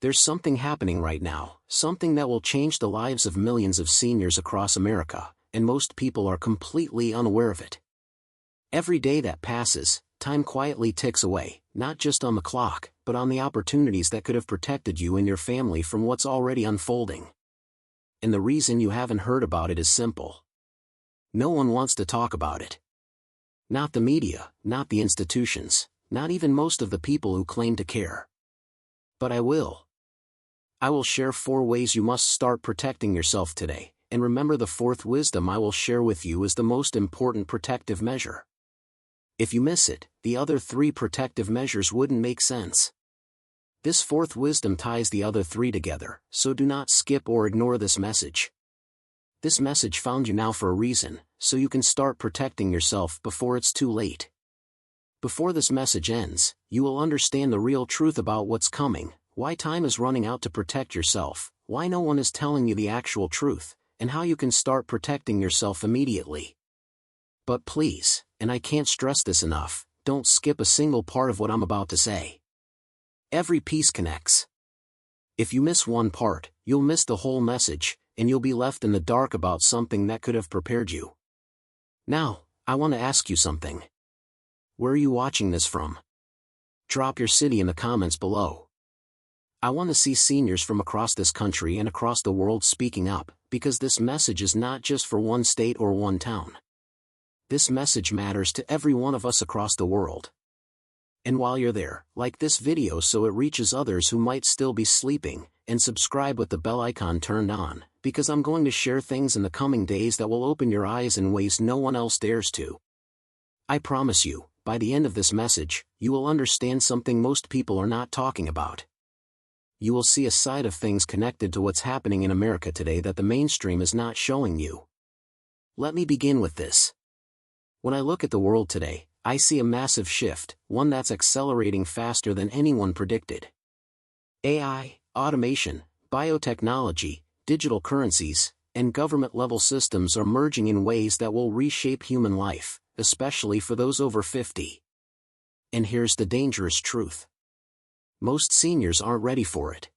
There's something happening right now, something that will change the lives of millions of seniors across America, and most people are completely unaware of it. Every day that passes, time quietly ticks away, not just on the clock, but on the opportunities that could have protected you and your family from what's already unfolding. And the reason you haven't heard about it is simple. No one wants to talk about it. Not the media, not the institutions, not even most of the people who claim to care. But I will. I will share 4 ways you must start protecting yourself today, and remember the 4th wisdom I will share with you is the most important protective measure. If you miss it, the other 3 protective measures wouldn't make sense. This 4th wisdom ties the other 3 together, so do not skip or ignore this message. This message found you now for a reason, so you can start protecting yourself before it's too late. Before this message ends, you will understand the real truth about what's coming, why time is running out to protect yourself, why no one is telling you the actual truth, and how you can start protecting yourself immediately. But please, and I can't stress this enough, don't skip a single part of what I'm about to say. Every piece connects. If you miss one part, you'll miss the whole message, and you'll be left in the dark about something that could have prepared you. Now, I want to ask you something. Where are you watching this from? Drop your city in the comments below. I want to see seniors from across this country and across the world speaking up, because this message is not just for one state or one town. This message matters to every one of us across the world. And while you're there, like this video so it reaches others who might still be sleeping, and subscribe with the bell icon turned on, because I'm going to share things in the coming days that will open your eyes in ways no one else dares to. I promise you, by the end of this message, you will understand something most people are not talking about. You will see a side of things connected to what's happening in America today that the mainstream is not showing you. Let me begin with this. When I look at the world today, I see a massive shift, one that's accelerating faster than anyone predicted. AI, automation, biotechnology, digital currencies, and government-level systems are merging in ways that will reshape human life, especially for those over 50. And here's the dangerous truth. Most seniors aren't ready for it.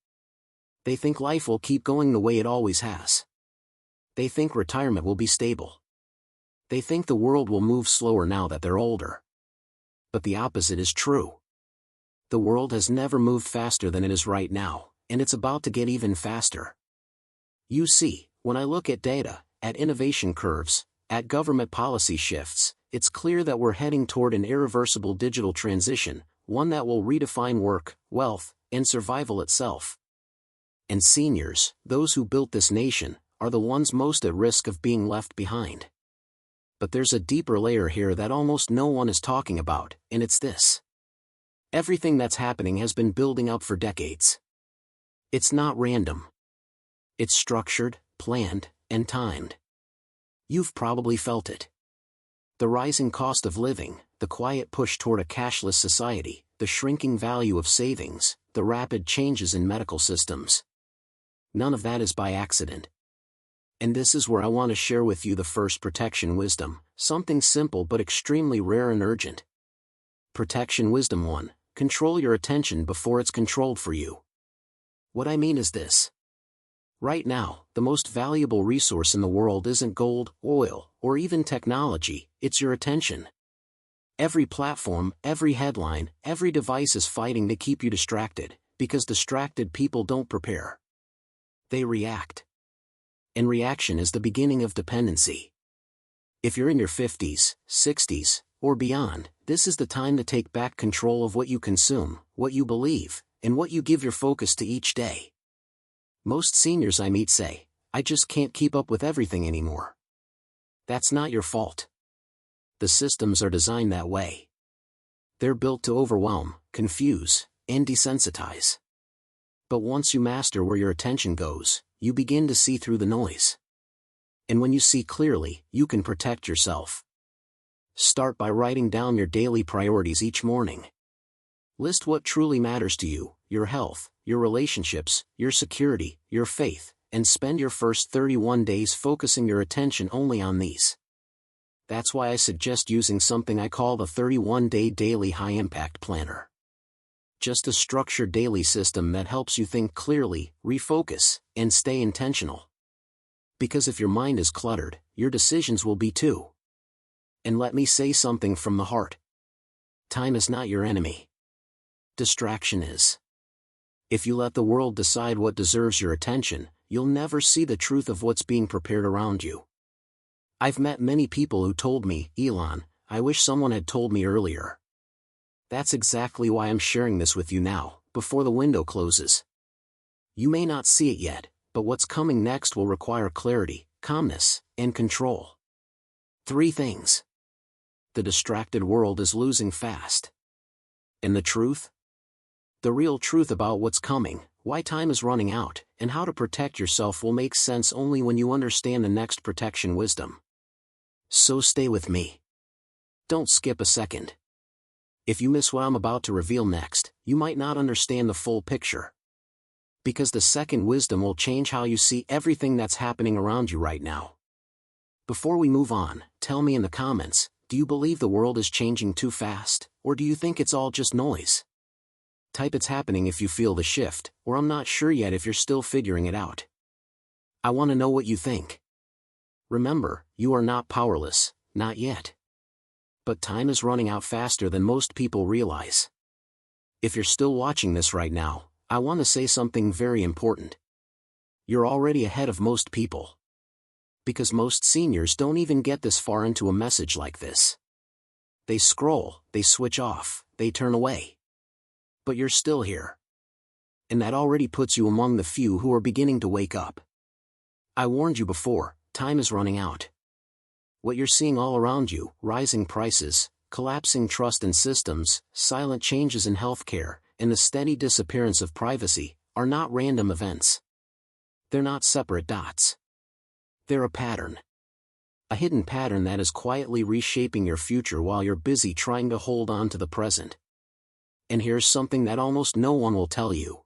They think life will keep going the way it always has. They think retirement will be stable. They think the world will move slower now that they're older. But the opposite is true. The world has never moved faster than it is right now, and it's about to get even faster. You see, when I look at data, at innovation curves, at government policy shifts, it's clear that we're heading toward an irreversible digital transition, one that will redefine work, wealth, and survival itself. And seniors, those who built this nation, are the ones most at risk of being left behind. But there's a deeper layer here that almost no one is talking about, and it's this. Everything that's happening has been building up for decades. It's not random. It's structured, planned, and timed. You've probably felt it. The rising cost of living, the quiet push toward a cashless society, the shrinking value of savings, the rapid changes in medical systems. None of that is by accident. And this is where I want to share with you the first protection wisdom, something simple but extremely rare and urgent. Protection wisdom 1, control your attention before it's controlled for you. What I mean is this. Right now, the most valuable resource in the world isn't gold, oil, or even technology, it's your attention. Every platform, every headline, every device is fighting to keep you distracted, because distracted people don't prepare. They react. And reaction is the beginning of dependency. If you're in your 50s, 60s, or beyond, this is the time to take back control of what you consume, what you believe, and what you give your focus to each day. Most seniors I meet say, I just can't keep up with everything anymore. That's not your fault. The systems are designed that way. They're built to overwhelm, confuse, and desensitize. But once you master where your attention goes, you begin to see through the noise. And when you see clearly, you can protect yourself. Start by writing down your daily priorities each morning. List what truly matters to you, your health, your relationships, your security, your faith, and spend your first 31 days focusing your attention only on these. That's why I suggest using something I call the 31-day daily high-impact planner. Just a structured daily system that helps you think clearly, refocus, and stay intentional. Because if your mind is cluttered, your decisions will be too. And let me say something from the heart. Time is not your enemy. Distraction is. If you let the world decide what deserves your attention, you'll never see the truth of what's being prepared around you. I've met many people who told me, Elon, I wish someone had told me earlier. That's exactly why I'm sharing this with you now, before the window closes. You may not see it yet, but what's coming next will require clarity, calmness, and control. 3 things. The distracted world is losing fast. And the truth? The real truth about what's coming, why time is running out, and how to protect yourself will make sense only when you understand the next protection wisdom. So stay with me. Don't skip a second. If you miss what I'm about to reveal next, you might not understand the full picture. Because the second wisdom will change how you see everything that's happening around you right now. Before we move on, tell me in the comments, do you believe the world is changing too fast, or do you think it's all just noise? Type it's happening if you feel the shift, or I'm not sure yet if you're still figuring it out. I want to know what you think. Remember, you are not powerless, not yet. But time is running out faster than most people realize. If you're still watching this right now, I want to say something very important. You're already ahead of most people. Because most seniors don't even get this far into a message like this. They scroll, they switch off, they turn away. But you're still here. And that already puts you among the few who are beginning to wake up. I warned you before, time is running out. What you're seeing all around you, rising prices, collapsing trust in systems, silent changes in healthcare, and the steady disappearance of privacy, are not random events. They're not separate dots. They're a pattern. A hidden pattern that is quietly reshaping your future while you're busy trying to hold on to the present. And here's something that almost no one will tell you.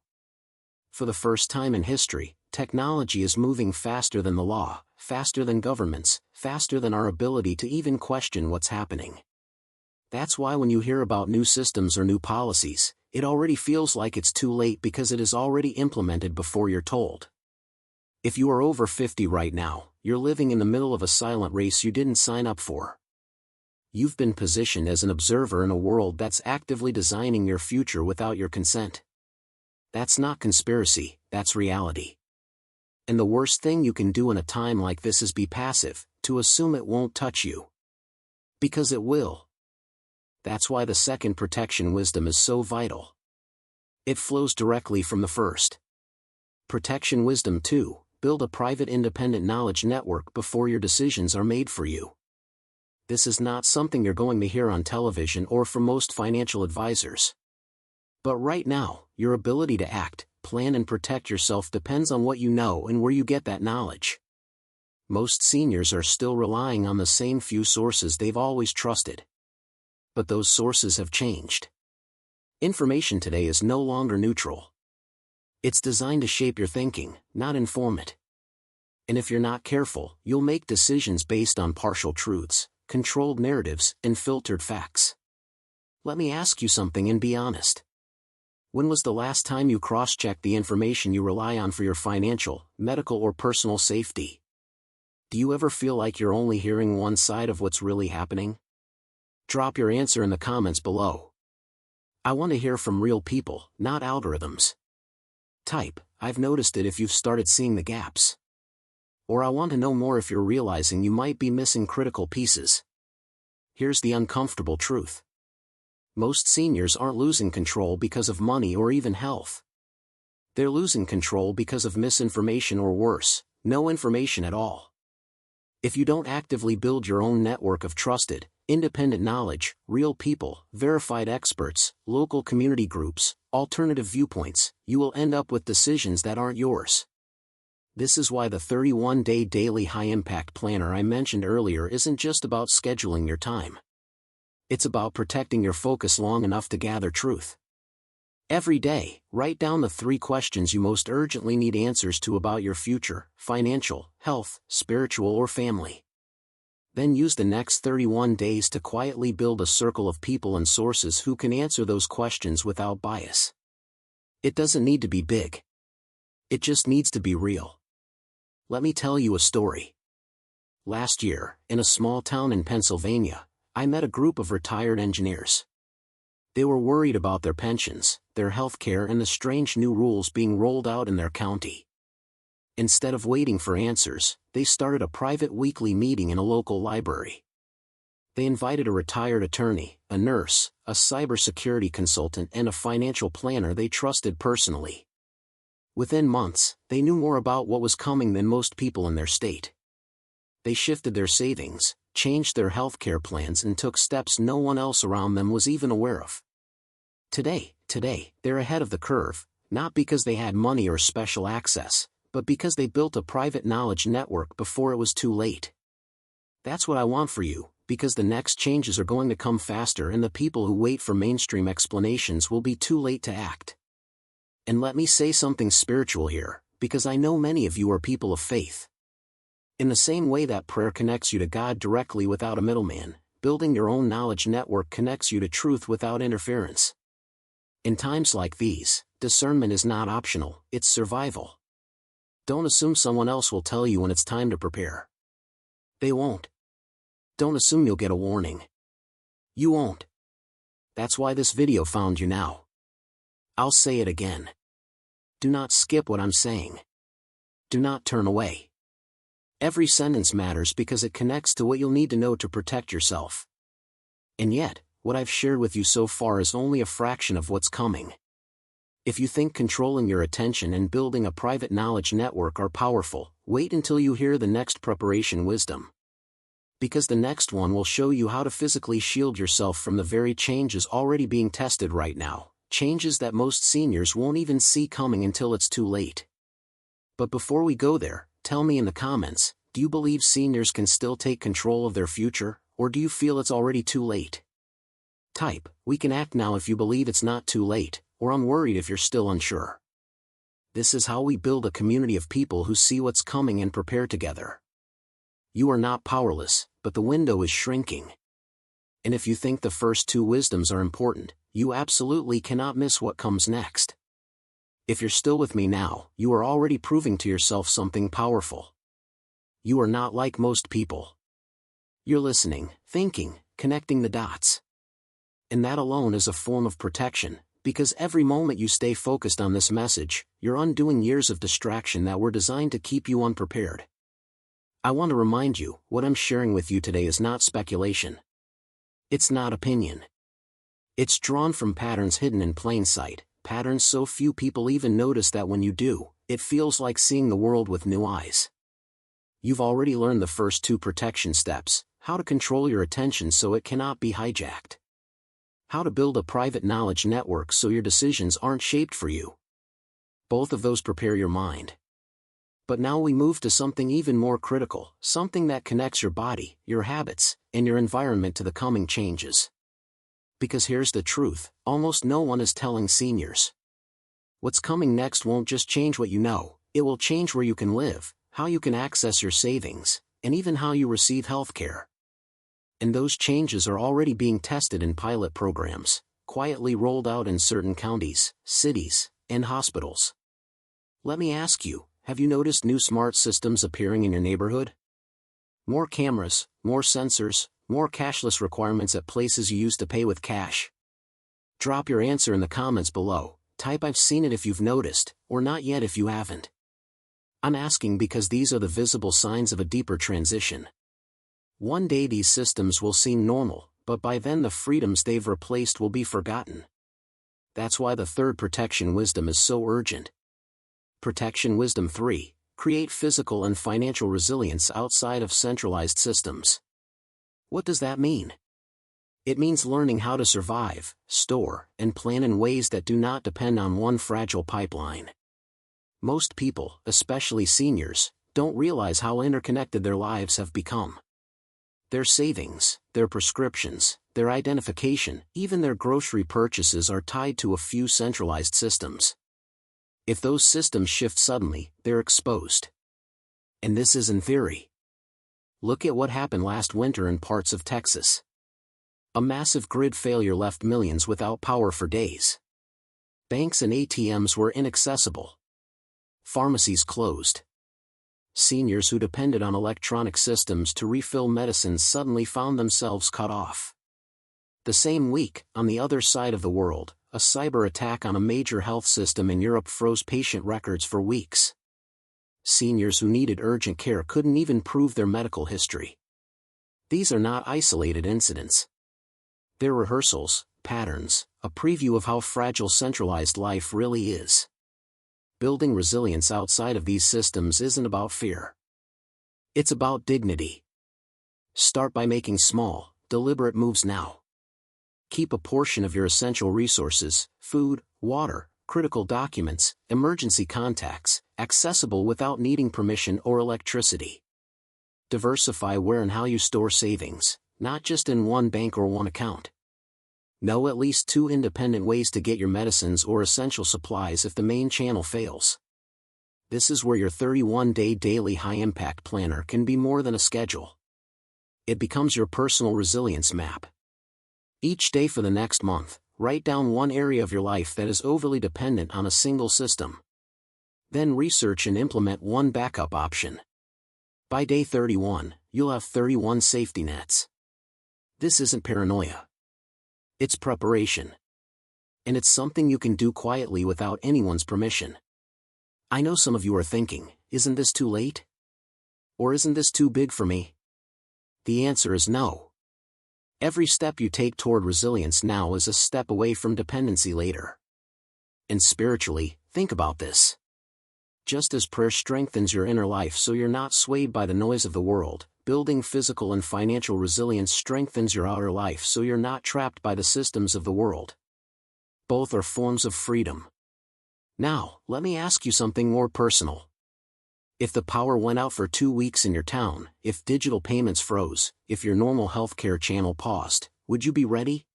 For the first time in history, technology is moving faster than the law, faster than governments, faster than our ability to even question what's happening. That's why when you hear about new systems or new policies, it already feels like it's too late because it is already implemented before you're told. If you are over 50 right now, you're living in the middle of a silent race you didn't sign up for. You've been positioned as an observer in a world that's actively designing your future without your consent. That's not conspiracy, that's reality. And the worst thing you can do in a time like this is be passive, to assume it won't touch you. Because it will. That's why the second protection wisdom is so vital. It flows directly from the first. Protection wisdom 2, build a private independent knowledge network before your decisions are made for you. This is not something you're going to hear on television or from most financial advisors. But right now, your ability to act, plan and protect yourself depends on what you know and where you get that knowledge. Most seniors are still relying on the same few sources they've always trusted. But those sources have changed. Information today is no longer neutral. It's designed to shape your thinking, not inform it. And if you're not careful, you'll make decisions based on partial truths, controlled narratives, and filtered facts. Let me ask you something and be honest. When was the last time you cross-checked the information you rely on for your financial, medical or personal safety? Do you ever feel like you're only hearing one side of what's really happening? Drop your answer in the comments below. I want to hear from real people, not algorithms. Type, I've noticed it if you've started seeing the gaps. Or I want to know more if you're realizing you might be missing critical pieces. Here's the uncomfortable truth. Most seniors aren't losing control because of money or even health. They're losing control because of misinformation or worse, no information at all. If you don't actively build your own network of trusted, independent knowledge, real people, verified experts, local community groups, alternative viewpoints, you will end up with decisions that aren't yours. This is why the 31-day daily high-impact planner I mentioned earlier isn't just about scheduling your time. It's about protecting your focus long enough to gather truth. Every day, write down the 3 questions you most urgently need answers to about your future, financial, health, spiritual or family. Then use the next 31 days to quietly build a circle of people and sources who can answer those questions without bias. It doesn't need to be big. It just needs to be real. Let me tell you a story. Last year, in a small town in Pennsylvania, I met a group of retired engineers. They were worried about their pensions, their health care, and the strange new rules being rolled out in their county. Instead of waiting for answers, they started a private weekly meeting in a local library. They invited a retired attorney, a nurse, a cybersecurity consultant, and a financial planner they trusted personally. Within months, they knew more about what was coming than most people in their state. They shifted their savings, changed their healthcare plans, and took steps no one else around them was even aware of. Today, they're ahead of the curve, not because they had money or special access, but because they built a private knowledge network before it was too late. That's what I want for you, because the next changes are going to come faster, and the people who wait for mainstream explanations will be too late to act. And let me say something spiritual here, because I know many of you are people of faith. In the same way that prayer connects you to God directly without a middleman, building your own knowledge network connects you to truth without interference. In times like these, discernment is not optional, it's survival. Don't assume someone else will tell you when it's time to prepare. They won't. Don't assume you'll get a warning. You won't. That's why this video found you now. I'll say it again. Do not skip what I'm saying. Do not turn away. Every sentence matters because it connects to what you'll need to know to protect yourself. And yet, what I've shared with you so far is only a fraction of what's coming. If you think controlling your attention and building a private knowledge network are powerful, wait until you hear the next preparation wisdom. Because the next one will show you how to physically shield yourself from the very changes already being tested right now, changes that most seniors won't even see coming until it's too late. But before we go there, tell me in the comments, do you believe seniors can still take control of their future, or do you feel it's already too late? Type, "We can act now" if you believe it's not too late, or "I'm worried" if you're still unsure. This is how we build a community of people who see what's coming and prepare together. You are not powerless, but the window is shrinking. And if you think the first two wisdoms are important, you absolutely cannot miss what comes next. If you're still with me now, you are already proving to yourself something powerful. You are not like most people. You're listening, thinking, connecting the dots. And that alone is a form of protection, because every moment you stay focused on this message, you're undoing years of distraction that were designed to keep you unprepared. I want to remind you, what I'm sharing with you today is not speculation. It's not opinion. It's drawn from patterns hidden in plain sight, patterns so few people even notice that when you do, it feels like seeing the world with new eyes. You've already learned the first two protection steps: how to control your attention so it cannot be hijacked. How to build a private knowledge network so your decisions aren't shaped for you. Both of those prepare your mind. But now we move to something even more critical, something that connects your body, your habits, and your environment to the coming changes. Because here's the truth, almost no one is telling seniors. What's coming next won't just change what you know, it will change where you can live, how you can access your savings, and even how you receive healthcare. And those changes are already being tested in pilot programs, quietly rolled out in certain counties, cities, and hospitals. Let me ask you, have you noticed new smart systems appearing in your neighborhood? More cameras, more sensors, more cashless requirements at places you used to pay with cash. Drop your answer in the comments below. Type "I've seen it" if you've noticed, or "not yet" if you haven't. I'm asking because these are the visible signs of a deeper transition. One day these systems will seem normal, but by then the freedoms they've replaced will be forgotten. That's why the third protection wisdom is so urgent. Protection wisdom 3: create physical and financial resilience outside of centralized systems. What does that mean? It means learning how to survive, store, and plan in ways that do not depend on one fragile pipeline. Most people, especially seniors, don't realize how interconnected their lives have become. Their savings, their prescriptions, their identification, even their grocery purchases are tied to a few centralized systems. If those systems shift suddenly, they're exposed. And this isn't theory. Look at what happened last winter in parts of Texas. A massive grid failure left millions without power for days. Banks and ATMs were inaccessible. Pharmacies closed. Seniors who depended on electronic systems to refill medicines suddenly found themselves cut off. The same week, on the other side of the world, a cyber attack on a major health system in Europe froze patient records for weeks. Seniors who needed urgent care couldn't even prove their medical history. These are not isolated incidents. They're rehearsals, patterns, a preview of how fragile centralized life really is. Building resilience outside of these systems isn't about fear. It's about dignity. Start by making small, deliberate moves now. Keep a portion of your essential resources, food, water, critical documents, emergency contacts, accessible without needing permission or electricity. Diversify where and how you store savings, not just in one bank or one account. Know at least 2 independent ways to get your medicines or essential supplies if the main channel fails. This is where your 31-day daily high-impact planner can be more than a schedule. It becomes your personal resilience map. Each day for the next month, write down one area of your life that is overly dependent on a single system. Then research and implement one backup option. By day 31, you'll have 31 safety nets. This isn't paranoia. It's preparation. And it's something you can do quietly without anyone's permission. I know some of you are thinking, isn't this too late? Or isn't this too big for me? The answer is no. Every step you take toward resilience now is a step away from dependency later. And spiritually, think about this. Just as prayer strengthens your inner life so you're not swayed by the noise of the world, building physical and financial resilience strengthens your outer life so you're not trapped by the systems of the world. Both are forms of freedom. Now, let me ask you something more personal. If the power went out for 2 weeks in your town, if digital payments froze, if your normal healthcare channel paused, would you be ready?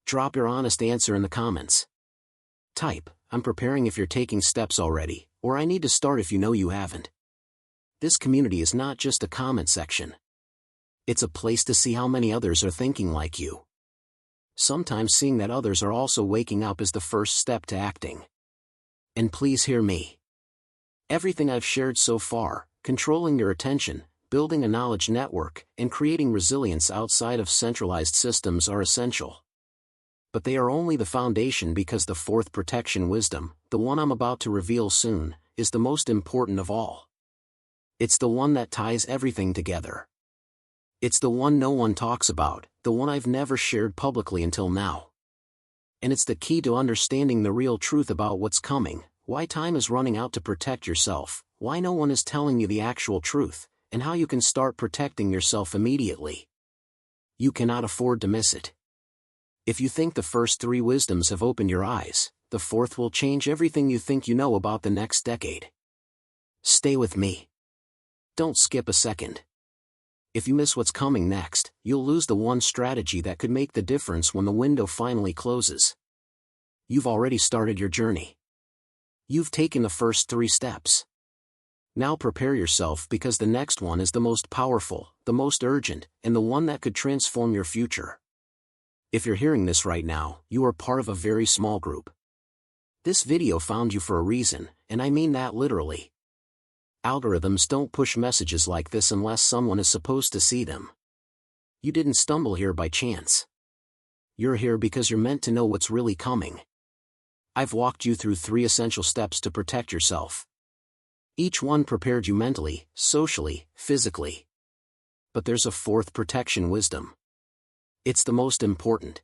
Drop your honest answer in the comments. Type, "I'm preparing" if you're taking steps already, or "I need to start" if you know you haven't. This community is not just a comment section. It's a place to see how many others are thinking like you. Sometimes seeing that others are also waking up is the first step to acting. And please hear me. Everything I've shared so far, controlling your attention, building a knowledge network, and creating resilience outside of centralized systems are essential. But they are only the foundation because the fourth protection wisdom, the one I'm about to reveal soon, is the most important of all. It's the one that ties everything together. It's the one no one talks about, the one I've never shared publicly until now. And it's the key to understanding the real truth about what's coming, why time is running out to protect yourself, why no one is telling you the actual truth, and how you can start protecting yourself immediately. You cannot afford to miss it. If you think the first 3 wisdoms have opened your eyes, the fourth will change everything you think you know about the next decade. Stay with me. Don't skip a second. If you miss what's coming next, you'll lose the one strategy that could make the difference when the window finally closes. You've already started your journey. You've taken the first 3 steps. Now prepare yourself because the next one is the most powerful, the most urgent, and the one that could transform your future. If you're hearing this right now, you are part of a very small group. This video found you for a reason, and I mean that literally. Algorithms don't push messages like this unless someone is supposed to see them. You didn't stumble here by chance. You're here because you're meant to know what's really coming. I've walked you through 3 essential steps to protect yourself. Each one prepared you mentally, socially, physically. But there's a 4th protection wisdom. It's the most important.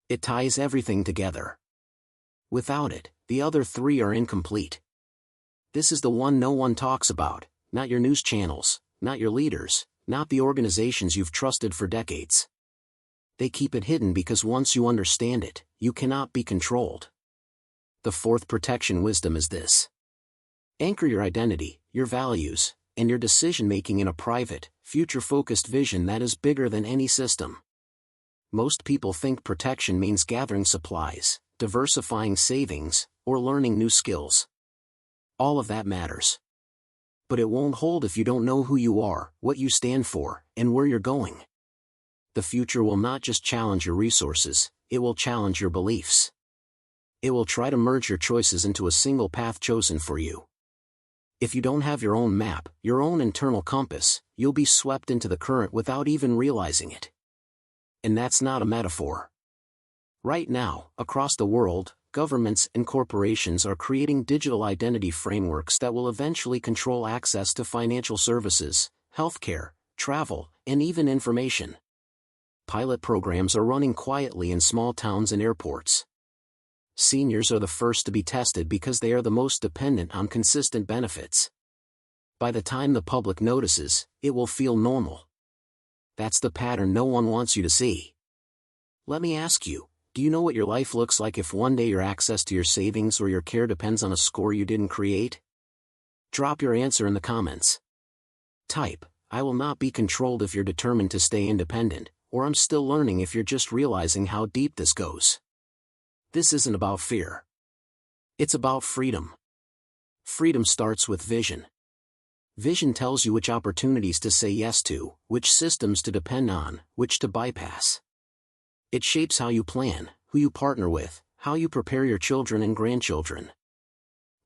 It ties everything together. Without it, the other 3 are incomplete. This is the one no one talks about, not your news channels, not your leaders, not the organizations you've trusted for decades. They keep it hidden because once you understand it, you cannot be controlled. The 4th protection wisdom is this. Anchor your identity, your values, and your decision-making in a private, future-focused vision that is bigger than any system. Most people think protection means gathering supplies, diversifying savings, or learning new skills. All of that matters. but it won't hold if you don't know who you are, what you stand for, and where you're going. The future will not just challenge your resources, it will challenge your beliefs. It will try to merge your choices into a single path chosen for you. If you don't have your own map, your own internal compass, you'll be swept into the current without even realizing it. And that's not a metaphor. Right now, across the world, governments and corporations are creating digital identity frameworks that will eventually control access to financial services, healthcare, travel, and even information. Pilot programs are running quietly in small towns and airports. Seniors are the first to be tested because they are the most dependent on consistent benefits. By the time the public notices, it will feel normal. That's the pattern no one wants you to see. Let me ask you, do you know what your life looks like if one day your access to your savings or your care depends on a score you didn't create? Drop your answer in the comments. Type, I will not be controlled if you're determined to stay independent, or I'm still learning if you're just realizing how deep this goes. This isn't about fear. It's about freedom. Freedom starts with vision. Vision tells you which opportunities to say yes to, which systems to depend on, which to bypass. It shapes how you plan, who you partner with, how you prepare your children and grandchildren.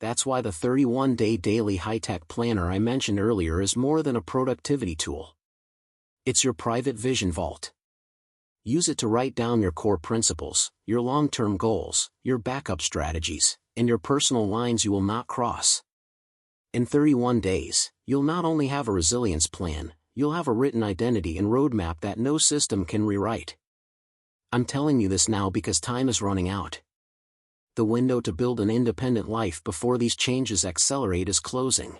That's why the 31-day daily high-tech planner I mentioned earlier is more than a productivity tool. It's your private vision vault. Use it to write down your core principles, your long-term goals, your backup strategies, and your personal lines you will not cross. In 31 days, you'll not only have a resilience plan, you'll have a written identity and roadmap that no system can rewrite. I'm telling you this now because time is running out. The window to build an independent life before these changes accelerate is closing.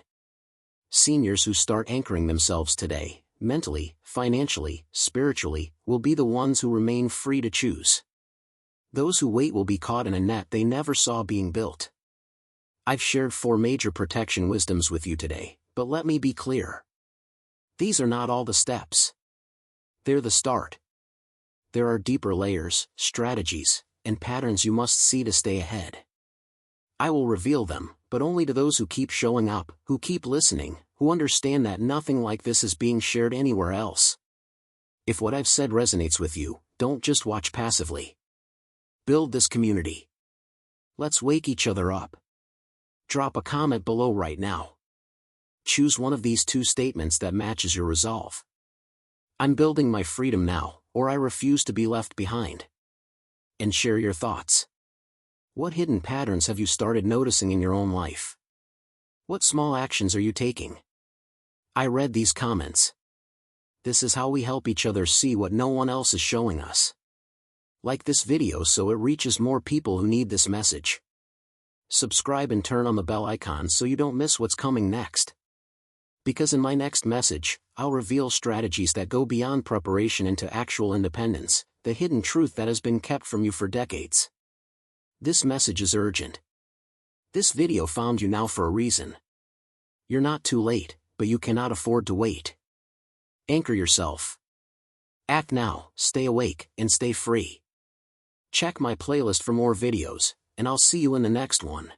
Seniors who start anchoring themselves today, mentally, financially, spiritually, will be the ones who remain free to choose. Those who wait will be caught in a net they never saw being built. I've shared 4 major protection wisdoms with you today, but let me be clear. These are not all the steps. They're the start. There are deeper layers, strategies, and patterns you must see to stay ahead. I will reveal them, but only to those who keep showing up, who keep listening, who understand that nothing like this is being shared anywhere else. If what I've said resonates with you, don't just watch passively. Build this community. Let's wake each other up. Drop a comment below right now. Choose one of these 2 statements that matches your resolve. I'm building my freedom now, or I refuse to be left behind. And share your thoughts. What hidden patterns have you started noticing in your own life? What small actions are you taking? I read these comments. This is how we help each other see what no one else is showing us. Like this video so it reaches more people who need this message. Subscribe and turn on the bell icon so you don't miss what's coming next. Because in my next message, I'll reveal strategies that go beyond preparation into actual independence, the hidden truth that has been kept from you for decades. This message is urgent. This video found you now for a reason. You're not too late, but you cannot afford to wait. Anchor yourself. Act now, stay awake, and stay free. Check my playlist for more videos, and I'll see you in the next one.